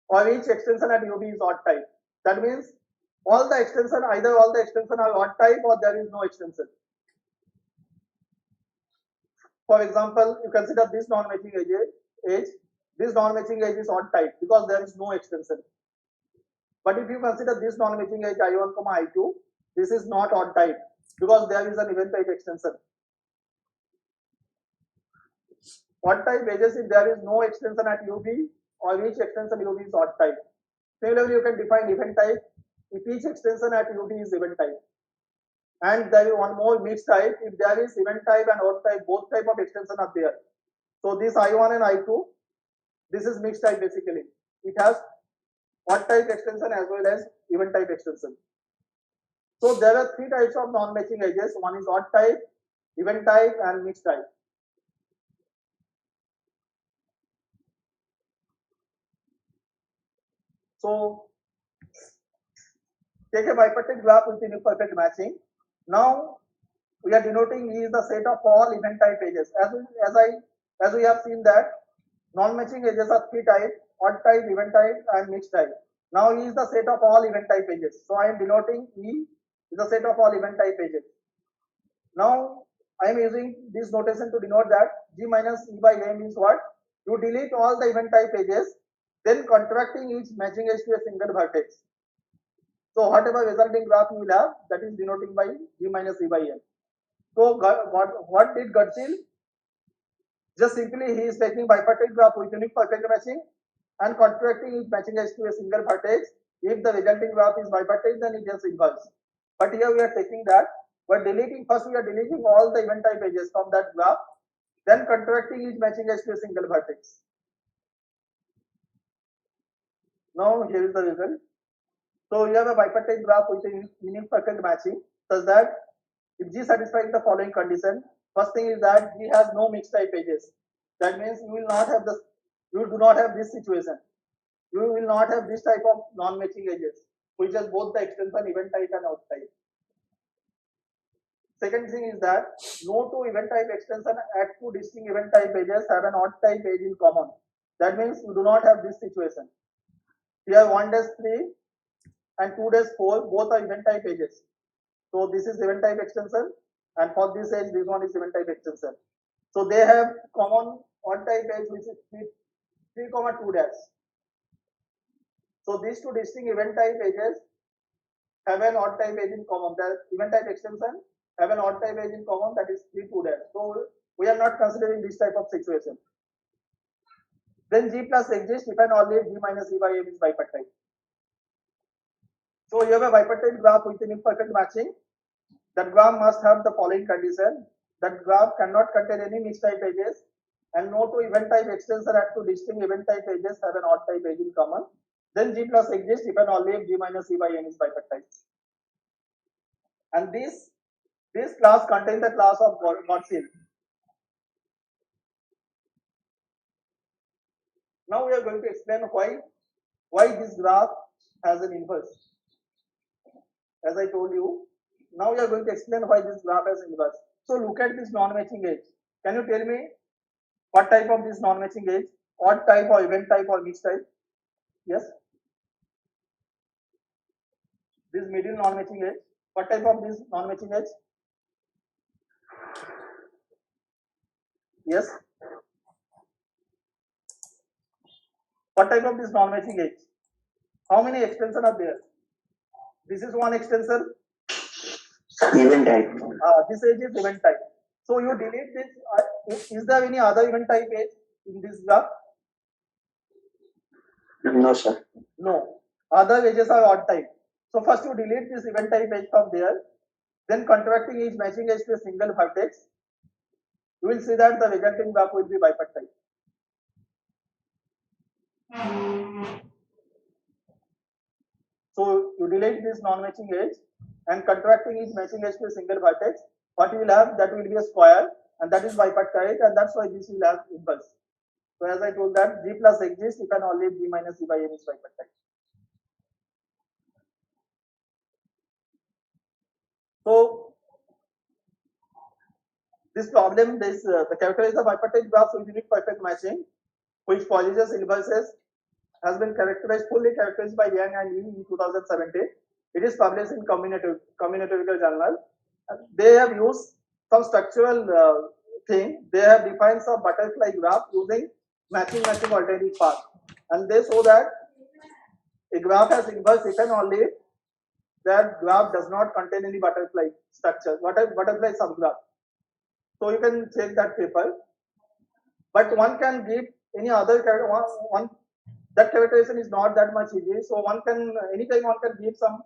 or each extension at UV is odd type. That means either all the extension are odd type or there is no extension. For example, you consider this non-matching edge. This non-matching edge is odd type because there is no extension. But if you consider this non-matching edge I1, I2, this is not odd type because there is an event type extension. Odd type edges if there is no extension at UV or each extension UV is odd type. Similarly, you can define event type if each extension at UV is event type. And there is one more mixed type if there is event type and odd type, both type of extension are there. So this I1 and I2, this is mixed type basically. It has odd type extension as well as event type extension. So there are three types of non-matching edges. One is odd type, event type, and mixed type. So take a bipartite graph with imperfect matching. Now we are denoting E is the set of all event type edges. As we have seen that non-matching edges are three types: odd type, event type, and mixed type. Now E is the set of all event type edges. So I am denoting E is the set of all event type edges. Now I am using this notation to denote that G minus E by M is what? You delete all the event type edges, then contracting each matching edge to a single vertex. So whatever resulting graph you will have, that is denoting by G minus E by M. So what did Gottschall? Just simply he is taking bipartite graph with unique perfect matching and contracting each matching edge to a single vertex. If the resulting graph is bipartite, then it just inverse. But here we are taking that, but deleting first we are deleting all the event type edges from that graph, then contracting each matching edge to a single vertex. Now here is the result. So you have a bipartite graph with a unique perfect matching, such that if G satisfies the following condition, first thing is that G has no mixed type edges. That means you will not have you do not have this situation. You will not have this type of non-matching edges, which has both the extension event type and out type. Second thing is that no two event type extension at two distinct event type edges have an odd type edge in common. That means you do not have this situation. Here 1-3 and 2-4 both are event type edges. So this is event type extension, and for this edge, this one is event type extension. So they have common odd type edge, which is 3, 2-. So these two distinct event type edges have an odd type edge in common. The event type extension have an odd type edge in common, that is 3, 2-. So we are not considering this type of situation. Then G plus exists if and only if G minus E by M is bipartite. So you have a bipartite graph with an imperfect matching. That graph must have the following condition: that graph cannot contain any mixed type edges, and no two event type extension at two distinct event type edges have an odd type edge in common. Then G plus exists if and only if G minus E by N is bipartite. And this class contains the class of Gaussian. Now we are going to explain why this graph has an inverse. As I told you, now we are going to explain why this graph has inverse. So look at this non-matching edge. Can you tell me what type of this non-matching edge? Odd type or event type or mixed type? Yes. This middle non-matching edge. What type of this non-matching edge? Yes. What type of this non-matching edge? How many extensions are there? This is one extension. Event type. This edge is event type. So you delete this. Is there any other event type edge in this graph? No, sir. No. Other edges are odd type. So first you delete this event type edge from there. Then contracting each matching edge to a single vertex. You will see that the resulting graph will be bipartite. So you delete this non-matching edge and contracting each matching edge to a single vertex. What you will have, that will be a square, and that is bipartite, and that's why this will have inverse. So as I told that G plus exists if and only G minus E by M is bipartite. So this problem, the characterized the bipartite graph with unique perfect matching, which polygus inverses, has been fully characterized by Yang and Lee in 2017. It is published in Combinatorial Journal. They have used some structural thing. They have defined some butterfly graph using matching alternative path, and they show that a graph has inverse if and only if that graph does not contain any butterfly structure, butterfly subgraph. So you can check that paper. But one can give any other one that characterization is not that much easy. So one can anytime one can give some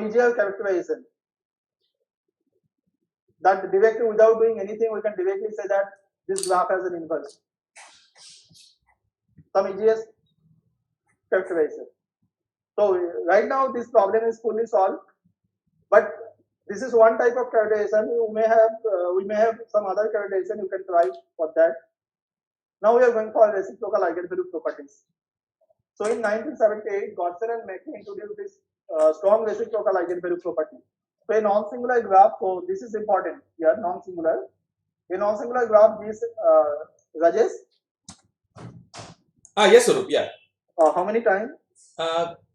easier characterization. That directly without doing anything, we can directly say that this graph has an inverse. Some easiest characterization. So right now this problem is fully solved, but this is one type of characterization. We may have some other characterization. You can try for that. Now we are going for reciprocal eigenvalue properties. So in 1978, Godson and Mackey introduced this strong reciprocal eigenvalue property. So a non-singular graph. So this is important here. Non-singular. A non-singular graph. This Rajesh. Yes, Swaroop. Yeah. How many times?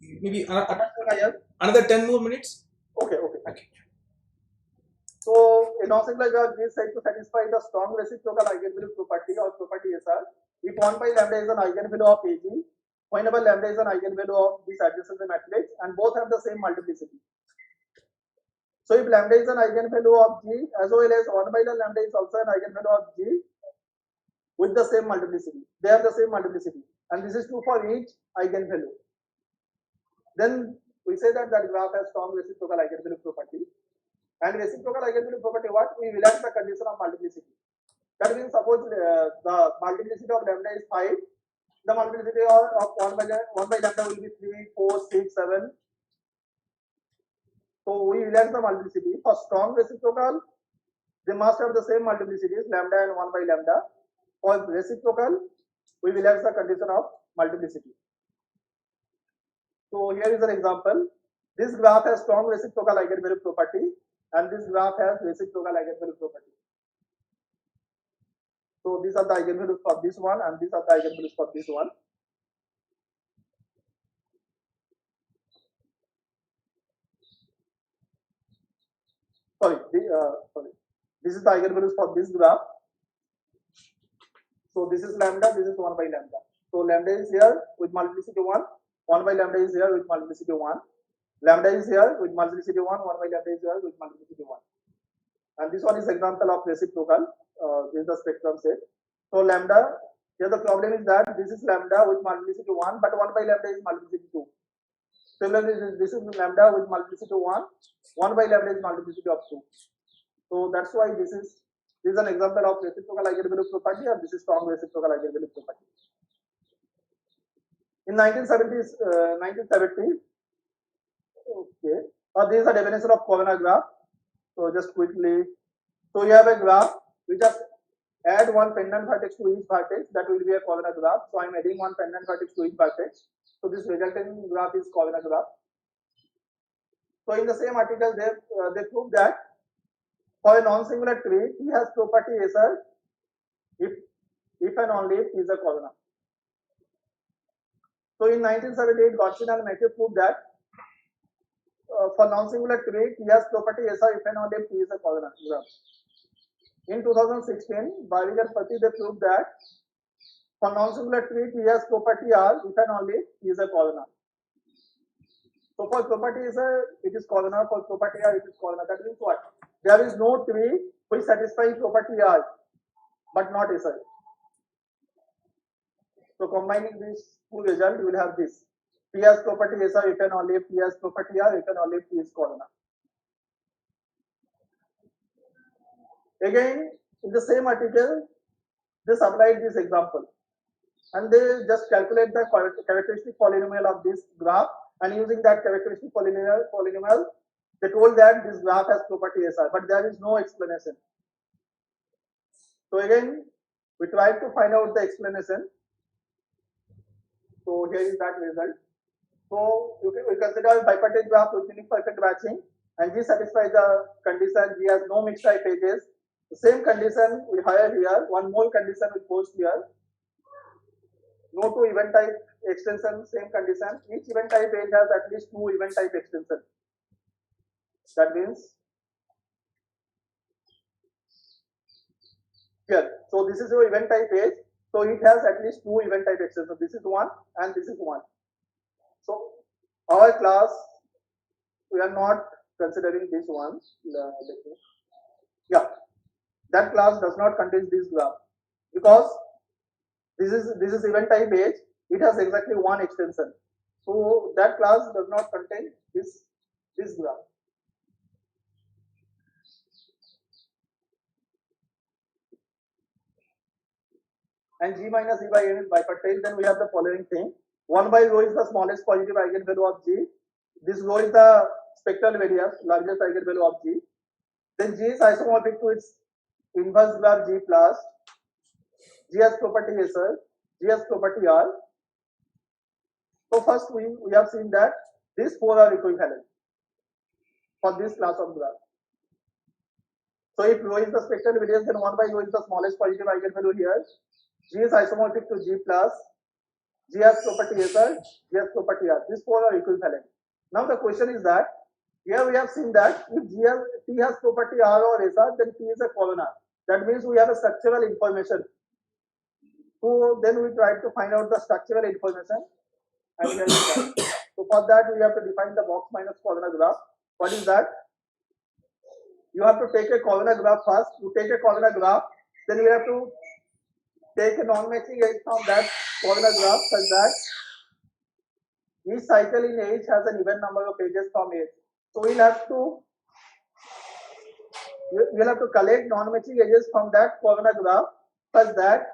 Maybe another 10 more minutes. Okay. Okay. So a non-singular graph is said to satisfy the strong reciprocal eigenvalue property or property SR if 1 by lambda is an eigenvalue of AG, whenever lambda is an eigenvalue of this adjacency matrix, and both have the same multiplicity. So if lambda is an eigenvalue of G as well as 1 by lambda is also an eigenvalue of G, with the same multiplicity. They have the same multiplicity, and this is true for each eigenvalue. Then we say that graph has strong reciprocal eigenvalue property. And reciprocal eigenvalue property, what? We relax the condition of multiplicity. That means suppose the multiplicity of lambda is 5, the multiplicity of 1 by lambda will be 3, 4, 6, 7. So we relax the multiplicity. For strong reciprocal, they must have the same multiplicities, lambda and 1 by lambda. For reciprocal, we relax the condition of multiplicity. So here is an example. This graph has strong reciprocal eigenvalue property, and this graph has reciprocal eigenvalue property. So these are the eigenvalues for this one, and these are the eigenvalues for this one. Sorry. This is the eigenvalues for this graph. So this is lambda, this is 1 by lambda. So lambda is here with multiplicity 1, 1 by lambda is here with multiplicity 1. Lambda is here with multiplicity 1, 1 by lambda is here with multiplicity 1. And this one is example of reciprocal. This is the spectrum set. So lambda, here the problem is that this is lambda with multiplicity 1, but 1 by lambda is multiplicity 2. Similarly, this is lambda with multiplicity 1, 1 by lambda is multiplicity of 2. So that's why this is an example of reciprocal eigenvalue property, and this is strong reciprocal eigenvalue property. In 1970, okay, this is a definition of covenant graph. So just quickly, so you have a graph which just add one pendant vertex to each vertex, that will be a covenant graph. So I am adding one pendant vertex to each vertex. So this resulting graph is covenant graph. So in the same article, they prove that for a non-singular tree, T has property SR if and only if T is a covenant. So in 1978, Gottschin and Matthew proved that for non-singular tree, T has property SR if and only if T is a covenant graph. In 2016, Barwig and Pati, they proved that for non-singular tree, T has property R if and only if T is a covenant. So for property SR, it is covenant. For property R, it is covenant. That means what? There is no tree which satisfies property R, but not SR. So combining these two results, you will have this. T has property SR if and only if T has property R, if and only if T is covenant. Again, in the same article, they supplied this example, and they just calculate the characteristic polynomial of this graph, and using that characteristic polynomial, they told that this graph has property SR, but there is no explanation. So again, we tried to find out the explanation. So here is that result. So we consider bipartite graph with unique perfect matching, and G satisfies the condition G has no mixed type edges. The same condition we hire here, one more condition we post here. No two event type extension, same condition. Each event type edge has at least two event type extension. That means here. So this is your event type edge. So it has at least two event type extension. This is one and this is one. So our class, we are not considering this one. Yeah, that class does not contain this graph because this is event type edge. It has exactly one extension. So that class does not contain this graph. And G minus E by N is bipartite. Then we have the following thing. 1 by rho is the smallest positive eigenvalue of G. This rho is the spectral radius, largest eigenvalue of G. Then G is isomorphic to its inverse graph G plus. G has property SR, G has property R. So first we have seen that these four are equivalent for this class of graph. So if rho is the spectral radius, then 1 by rho is the smallest positive eigenvalue here. G is isomorphic to G plus. G has property SR, G has property R. These four are equivalent. Now the question is that here we have seen that if T has property R or SR, then T is a covenant. That means we have a structural information. So then we try to find out the structural information. And here is that. So for that we have to define the box minus covenant graph. What is that? You have to take a covenant graph first. You take a covenant graph, then you have to take a non-matching edge from that polynomial graph such that each cycle in H has an even number of edges from H. So we'll have to collect non-matching edges from that polynomial graph such that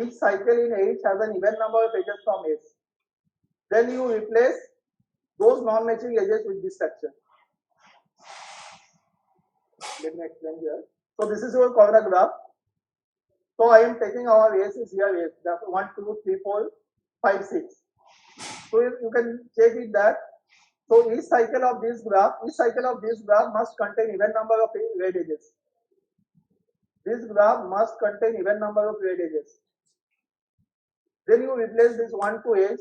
each cycle in H has an even number of edges from H. Then you replace those non-matching edges with this structure. Let me explain here. So this is your polynomial graph. So I am taking our S is here, S, that's 1, 2, 3, 4, 5, 6. So you can check it that. So each cycle of this graph must contain even number of red edges. This graph must contain even number of red edges. Then you replace this 1 to edge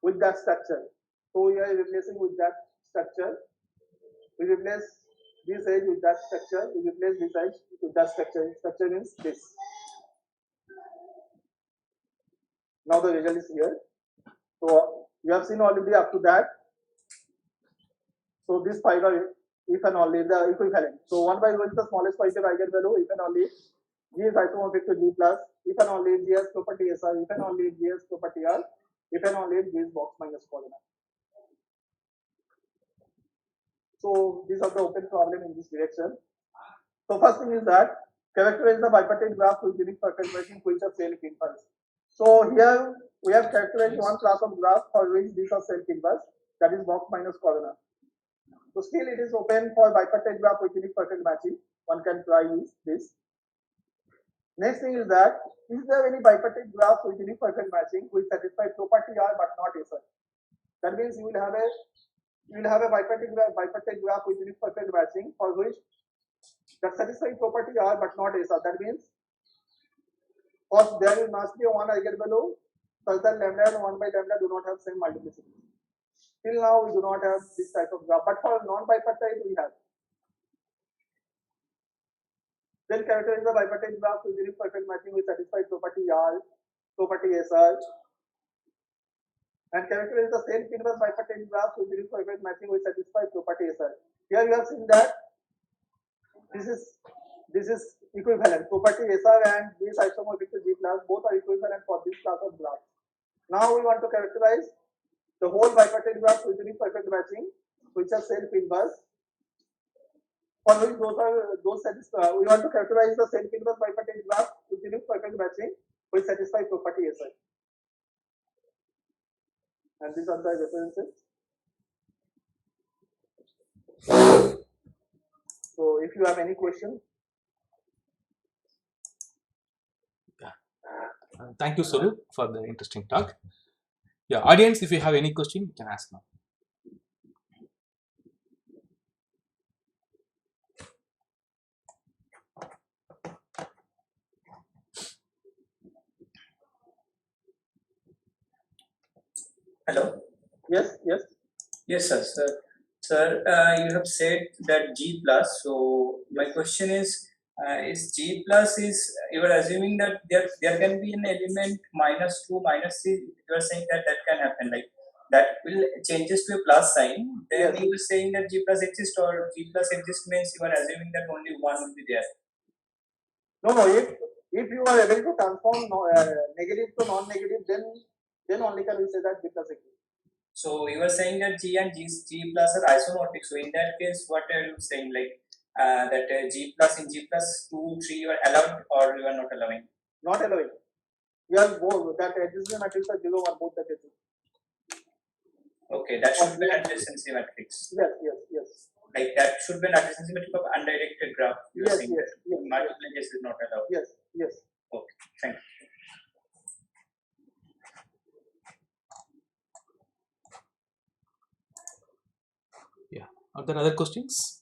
with that structure. So we are replacing with that structure. We replace this edge with that structure. We replace this edge with that structure. Structure means this. Now the result is here. So you have seen already up to that. So this 5 are if and only the equivalent. So 1 by rho is the smallest positive eigenvalue if and only G is isomorphic to G plus, if and only G has property SR, if and only G has property R, if and only G is box minus polynomial. So these are the open problem in this direction. So first thing is that characterize the bipartite graph with unique perfect matching which are self-inverse. So here we have characterized one class of graph for which these are self-inverse, that is box minus polynomial. So still it is open for bipartite graph with unique perfect matching. One can try this. Next thing is that is there any bipartite graph with unique perfect matching which satisfy property R but not SR? That means you will have a bipartite graph with unique perfect matching for which that satisfy property R but not SR. That means first there must be one eigenvalue such that lambda and 1 by lambda do not have same multiplicity. Till now we do not have this type of graph, but for non-bipartite we have. Then characterize the bipartite graph with unique perfect matching with satisfied property R, property SR, and characterize the self-inverse bipartite graph with unique perfect matching with satisfied property SR. Here you have seen that this is equivalent. Property SR and this isomorphic to G class both are equivalent for this class of graph. Now we want to characterize the whole bipartite graph with unique perfect matching, which are self-inverse. For which we want to characterize the self-inverse bipartite graph with unique perfect matching, which satisfy property SI. And these are the references. So, if you have any question. Thank you, Swaroop, for the interesting talk. Yeah, audience, if you have any question, you can ask now. Hello. Yes. Yes, sir. Sir, you have said that G plus. So my question is G plus is you are assuming that there can be an element -2, -3. You are saying that can happen, like that will changes to a plus sign. Then you are saying that G plus exists, or G plus exists means you are assuming that only one will be there. No. If you are able to transform negative to non-negative, then only can we say that G plus exists. So you are saying that G and G plus are isomorphic. So in that case, what are you saying? Like that G plus in G plus 2, 3 you are allowed, or you are not allowing? Not allowing. You are both that adjacency matrix are 0 1 both the cases. Okay, that should be an adjacency matrix. Yes. Like that should be an adjacency matrix of undirected graph. You are saying Yes. Multiple edges is not allowed. Yes. Okay, thank you. Yeah. Are there other questions?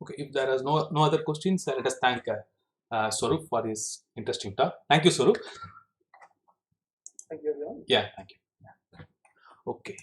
Okay, if there is no other questions, let us thank Swaroop for his interesting talk. Thank you, Swaroop. Thank you, everyone. Yeah, thank you. Yeah. Okay.